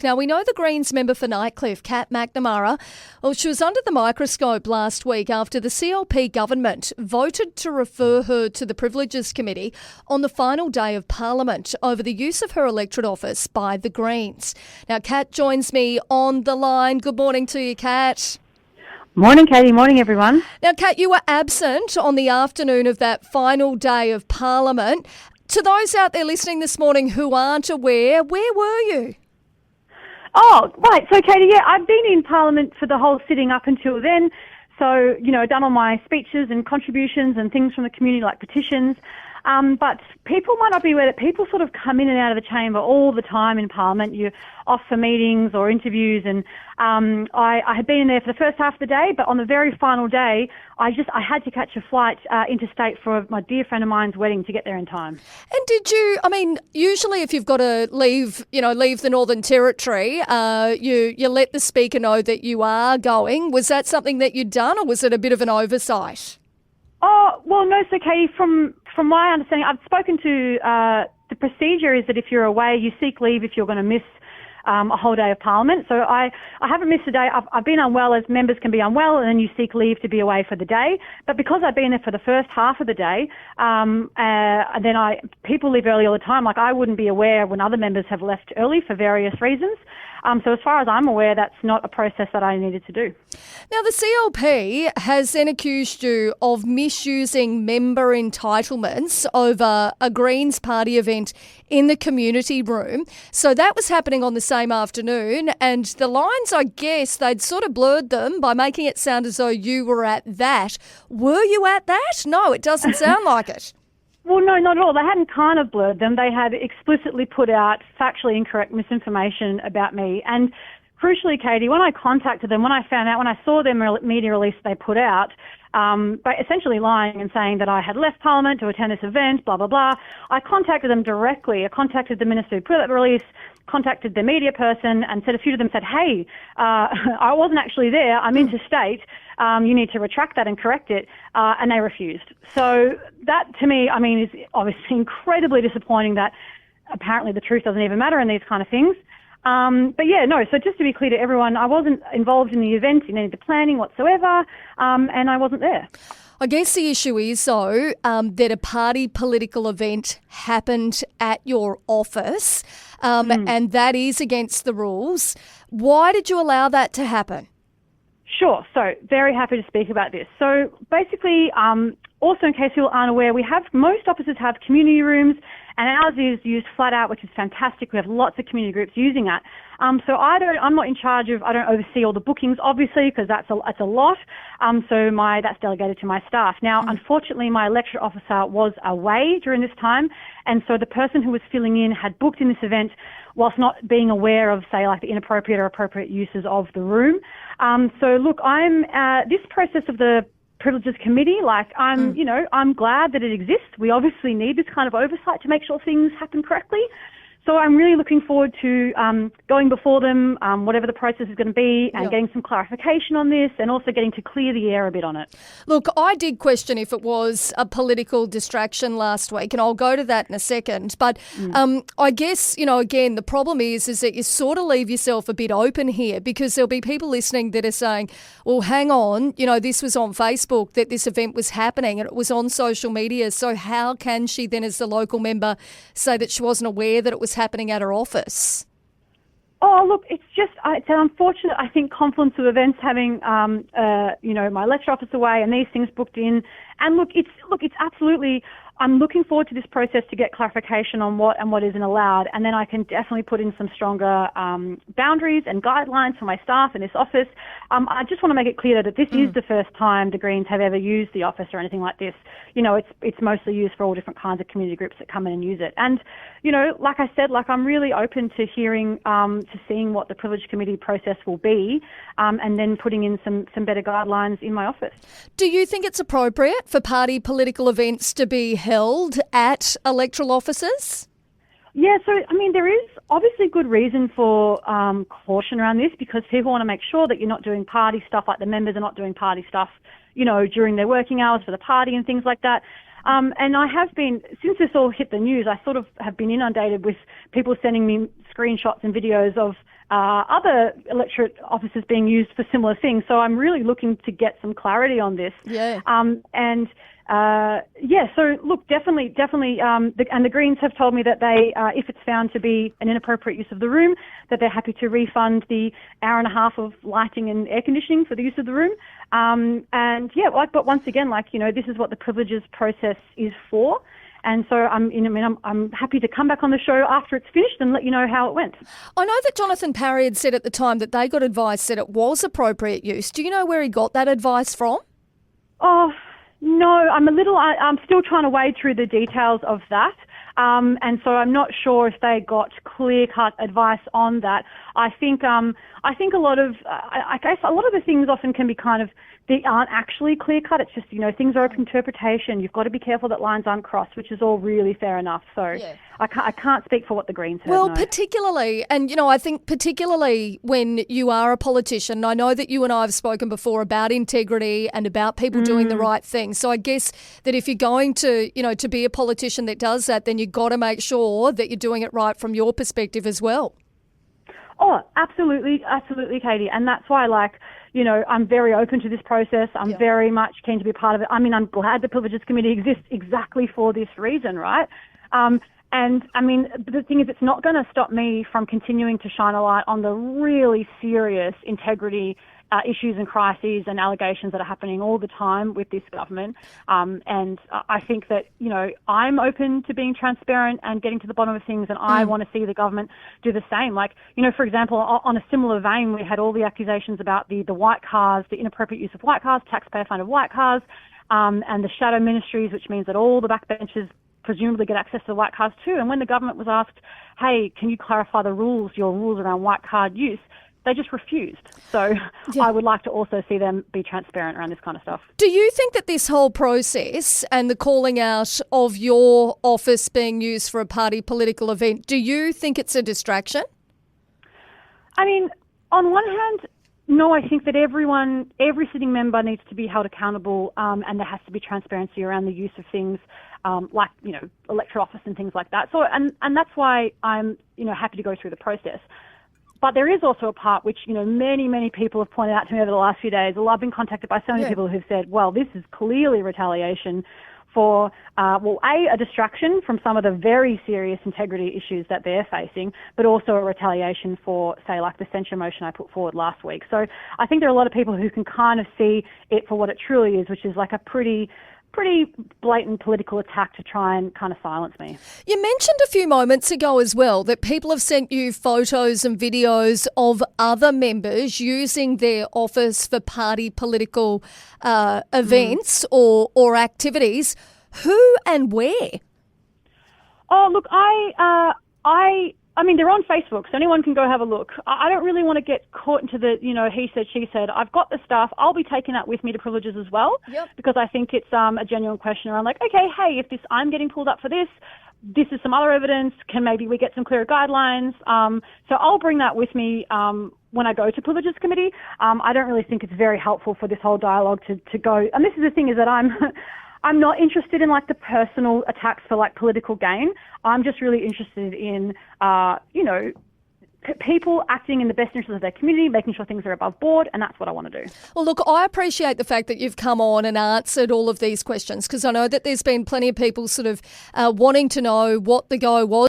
Now, we know the Greens member for Nightcliff, McNamara, well, she was under the microscope last week after the CLP government voted to refer her to the Privileges Committee on the final day of Parliament over the use of her electorate office by the Greens. Now, Kat joins me on the line. Good morning to you, Kat. Morning, Katie. Morning, everyone. Now, Kat, you were absent on the afternoon of that final day of Parliament. To those out there listening this morning who aren't aware, where were you? Oh, right. So, Katie, I've been in Parliament for the whole sitting up until then. So, done all my speeches and contributions and things from the community like petitions. But people might not be aware that people sort of come in and out of the chamber all the time in Parliament. You're off for meetings or interviews, and I had been in there for the first half of the day, but on the very final day, I had to catch a flight interstate for my dear friend of mine's wedding to get there in time. And did you, usually if you've got to leave the Northern Territory, you let the Speaker know that you are going. Was that something that you'd done, or was it a bit of an oversight? Oh, well, no, so Katie, from my understanding, I've spoken to the procedure is that if you're away, you seek leave if you're going to miss a whole day of Parliament. So I haven't missed a day. I've been unwell, as members can be unwell, and then you seek leave to be away for the day. But because I've been there for the first half of the day, and then people leave early all the time. Like, I wouldn't be aware when other members have left early for various reasons. So as far as I'm aware, that's not a process that I needed to do. Now, the CLP has then accused you of misusing member entitlements over a Greens Party event in the community room. So that was happening on the same afternoon, and the lines, I guess, they'd sort of blurred them by making it sound as though you were at that. Were you at that? No, it doesn't sound like it. Well, no, not at all. They hadn't kind of blurred them. They had explicitly put out factually incorrect misinformation about me. And crucially, Katie, when I contacted them, when I saw their media release they put out, by essentially lying and saying that I had left Parliament to attend this event, blah, blah, blah, I contacted them directly. I contacted the minister who put out the release, contacted the media person, and a few of them said, hey, I wasn't actually there. I'm interstate. You need to retract that and correct it. And they refused. So that, to me, is obviously incredibly disappointing that apparently the truth doesn't even matter in these kind of things. So just to be clear to everyone, I wasn't involved in the event, in any of the planning whatsoever, and I wasn't there. I guess the issue is, though, that a party political event happened at your office, and that is against the rules. Why did you allow that to happen? Sure. So very happy to speak about this. So basically, also in case people aren't aware, most offices have community rooms, and ours is used flat out, which is fantastic. We have lots of community groups using that. So I'm not in charge of, I don't oversee all the bookings, obviously, because that's a lot. That's delegated to my staff. Now, unfortunately, my electorate officer was away during this time, and so the person who was filling in had booked in this event whilst not being aware of, say, like the inappropriate or appropriate uses of the room. I'm this process of the Privileges Committee, I'm glad that it exists. We obviously need this kind of oversight to make sure things happen correctly. So I'm really looking forward to going before them, whatever the process is going to be, and getting some clarification on this, and also getting to clear the air a bit on it. Look, I did question if it was a political distraction last week, and I'll go to that in a second. But I guess, again, the problem is that you sort of leave yourself a bit open here, because there'll be people listening that are saying, well, hang on, this was on Facebook that this event was happening, and it was on social media. So how can she then, as the local member, say that she wasn't aware that it was happening at her office? Oh, look, it's an unfortunate, I think, confluence of events having, my lecture office away and these things booked in. And it's absolutely, I'm looking forward to this process to get clarification on what and what isn't allowed. And then I can definitely put in some stronger boundaries and guidelines for my staff in this office. I just want to make it clear that this is the first time the Greens have ever used the office or anything like this. It's mostly used for all different kinds of community groups that come in and use it. And, like I said, I'm really open to hearing, to seeing what the Privilege Committee process will be, and then putting in some better guidelines in my office. Do you think it's appropriate for party political events to be held at electoral offices? Yeah, so, there is obviously good reason for caution around this, because people want to make sure that you're not doing party stuff, like the members are not doing party stuff, during their working hours for the party and things like that. And I have been, since this all hit the news, I sort of have been inundated with people sending me screenshots and videos of other electorate offices being used for similar things. So I'm really looking to get some clarity on this. Yeah. So look, definitely, and the Greens have told me that they, if it's found to be an inappropriate use of the room, that they're happy to refund the hour and a half of lighting and air conditioning for the use of the room. But once again, this is what the privileges process is for. And so I'm happy to come back on the show after it's finished and let you know how it went. I know that Jonathan Parry had said at the time that they got advice that it was appropriate use. Do you know where he got that advice from? Oh, no, I'm still trying to wade through the details of that. And so I'm not sure if they got clear-cut advice on that. I think a lot of the things often can be they aren't actually clear-cut. It's just, things are open to interpretation. You've got to be careful that lines aren't crossed, which is all really fair enough. So yeah. I can't speak for what the Greens heard. Well, no. particularly, and, I think particularly when you are a politician, I know that you and I have spoken before about integrity and about people doing the right thing. So I guess that if you're going to, to be a politician that does that, then you've got to make sure that you're doing it right from your perspective as well. Oh, absolutely, Katie. And that's why, I'm very open to this process. I'm very much keen to be a part of it. I'm glad the Privileges Committee exists exactly for this reason, right? The thing is, it's not going to stop me from continuing to shine a light on the really serious integrity issues and crises and allegations that are happening all the time with this government. And I think that, I'm open to being transparent and getting to the bottom of things, and I want to see the government do the same. For example, on a similar vein, we had all the accusations about the white cars, the inappropriate use of white cars, taxpayer-funded white cars, and the shadow ministries, which means that all the backbenchers presumably get access to the white cars too. And when the government was asked, hey, can you clarify your rules around white card use, they just refused. So I would like to also see them be transparent around this kind of stuff. Do you think that this whole process and the calling out of your office being used for a party political event, do you think it's a distraction? On one hand, no, I think that every sitting member needs to be held accountable, and there has to be transparency around the use of things electorate office and things like that. So, and that's why I'm, happy to go through the process. But there is also a part which, many people have pointed out to me over the last few days. I've been contacted by so many people who've said, well, this is clearly retaliation for, a distraction from some of the very serious integrity issues that they're facing, but also a retaliation for, say, the censure motion I put forward last week. So I think there are a lot of people who can kind of see it for what it truly is, which is a pretty blatant political attack to try and kind of silence me. You mentioned a few moments ago as well that people have sent you photos and videos of other members using their office for party political events or activities. Who and where? Oh, look, they're on Facebook, so anyone can go have a look. I don't really want to get caught into the, he said, she said. I've got the stuff. I'll be taking that with me to Privileges as well, because I think it's a genuine question around okay, hey, if I'm getting pulled up for this is some other evidence. Can maybe we get some clearer guidelines? So I'll bring that with me when I go to Privileges Committee. I don't really think it's very helpful for this whole dialogue to go. And this is the thing is that I'm not interested in the personal attacks for political gain. I'm just really interested in, people acting in the best interest of their community, making sure things are above board, and that's what I want to do. Well, look, I appreciate the fact that you've come on and answered all of these questions, because I know that there's been plenty of people sort of wanting to know what the go was.